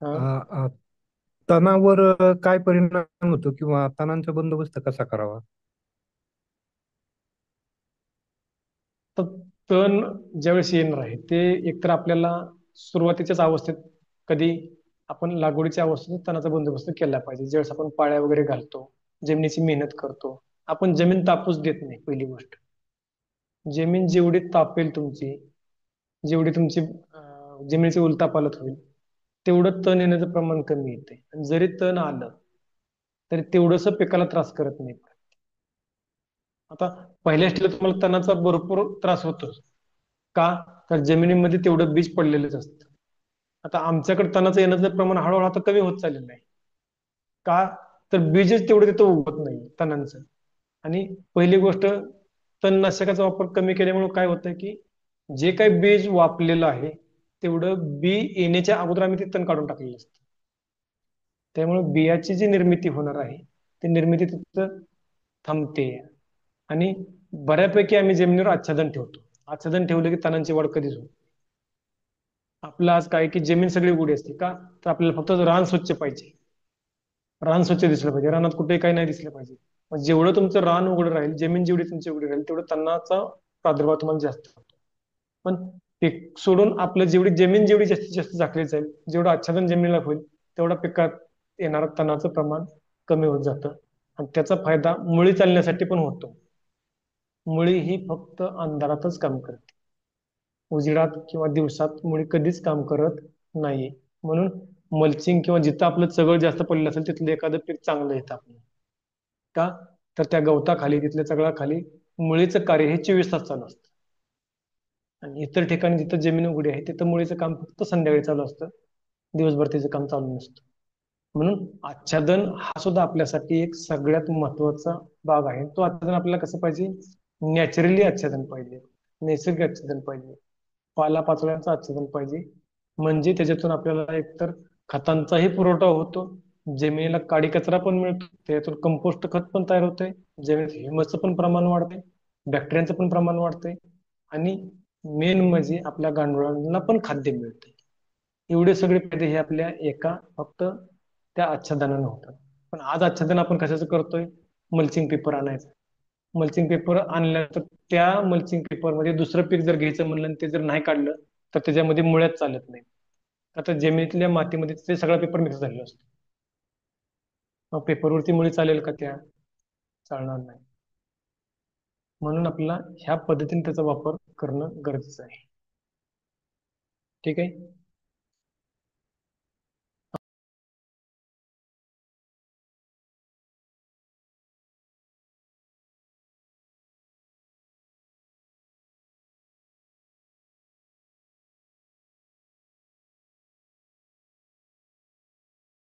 अ, हा. अ, तणावर काय परिणाम होतो किंवा तणांचा बंदोबस्त कसा करावा? तर तण ज्यावेळेस येणार आहे ते एकतर आपल्याला सुरुवातीच्याच अवस्थेत कधी आपण लागवडीच्या अवस्थेत तणाचा बंदोबस्त केला पाहिजे. ज्यावेळेस आपण पाळ्या वगैरे घालतो, जमिनीची मेहनत करतो, आपण जमीन तापूस देत नाही. पहिली गोष्ट, जमीन जेवढी तापेल तुमची, जेवढी तुमची जमिनीची उलथापालथ होईल, तेवढं तण येण्याचं प्रमाण कमी येते. आणि जरी तण आलं तरी तेवढंसं पिकाला त्रास करत नाही. आता पहिल्या स्टेजला तुम्हाला तणाचा भरपूर त्रास होतो. का? तर जमिनीमध्ये तेवढं बीज पडलेलंच असतं. आता आमच्याकडे तणाचं येण्याचं प्रमाण हळूहळू आता कमी होत चाललेलं आहे. का? तर बीजच तेवढं तिथं उगवत नाही तणांचं. आणि पहिली गोष्ट, तणनाशकाचा वापर कमी केल्यामुळे काय होतं की जे काही बीज वापरलेलं आहे तेवढं बी येण्याच्या अगोदर आम्ही ते तण काढून टाकलेलं असतं. त्यामुळे बियाची जी निर्मिती होणार आहे ती निर्मिती तिथं थांबते. आणि बऱ्यापैकी आम्ही जमिनीवर आच्छादन ठेवतो. आच्छादन ठेवलं की तणांची वाढ कधीच होत. आपलं आज काय की जमीन सगळी उघडी असते. का? तर आपल्याला फक्त रान स्वच्छ पाहिजे. रान स्वच्छ दिसलं पाहिजे, रानात कुठेही काही नाही दिसलं पाहिजे. मग जेवढं तुमचं रान उघडं राहील, जमीन जेवढी तुमची उघडी राहील, तेवढं तणाचा प्रादुर्भाव तुम्हाला जास्त होतो. पण पीक सोडून आपलं जेवढी जमीन जेवढी जास्तीत जास्त झाकली जाईल, जेवढं आच्छादन जमिनीला होईल, तेवढा पिकात येणारं तणाचं प्रमाण कमी होत जातं. आणि त्याचा फायदा मुळी चालण्यासाठी पण होतो. मुळी ही फक्त अंधारातच काम करते. उजेडात किंवा दिवसात मुळी कधीच काम करत नाही. म्हणून मल्चिंग किंवा जिथं आपलं चगळ जास्त पडलेलं असेल तिथलं एखादं पीक चांगलं येतं आपलं. का? तर त्या गवताखाली, तिथल्या चगळाखाली मुळीचं कार्य हे 24 तास चालू असतं. आणि इतर ठिकाणी जिथं जमीन उघडी आहे तिथं मुळीचं काम फक्त संध्याकाळी चालू असतं, दिवसभर त्याचं काम चालू नसतं. म्हणून आच्छादन हा सुद्धा आपल्यासाठी एक सगळ्यात महत्वाचा भाग आहे. तो आच्छादन आपल्याला कसं पाहिजे? नॅचरली आच्छादन पाहिजे, नैसर्गिक आच्छादन पाहिजे, पालापाचोळ्यांचं आच्छादन पाहिजे. म्हणजे त्याच्यातून आपल्याला एकतर खतांचाही पुरवठा होतो, जमिनीला काडी कचरा पण मिळतो, त्याच्यातून कंपोस्ट खत पण तयार होते, जमिनीत ह्युमसचं पण प्रमाण वाढते, बॅक्टेरियाचं पण प्रमाण वाढते, आणि मेन म्हणजे आपल्या गांडुळांना पण खाद्य मिळते. एवढे सगळे फायदे हे आपल्या एका फक्त त्या आच्छादनानं होतात. पण आज आच्छादन आपण कशाचं करतोय? मल्चिंग पेपर आणायचं. मल्चिंग पेपर आणल्यानंतर त्या मल्चिंग पेपर मध्ये दुसरं पीक जर घ्यायचं म्हणलं आणि ते जर नाही काढलं तर त्याच्यामध्ये मुळ्याच चालत नाही. आता जमिनीतल्या मातीमध्ये ते सगळा पेपर मिक्स झालेला असतो. मग पेपरवरती मुळी चालेल का? त्या चालणार नाही. म्हणून आपल्याला ह्या पद्धतीने त्याचा वापर करणं गरजेचं आहे. ठीक आहे.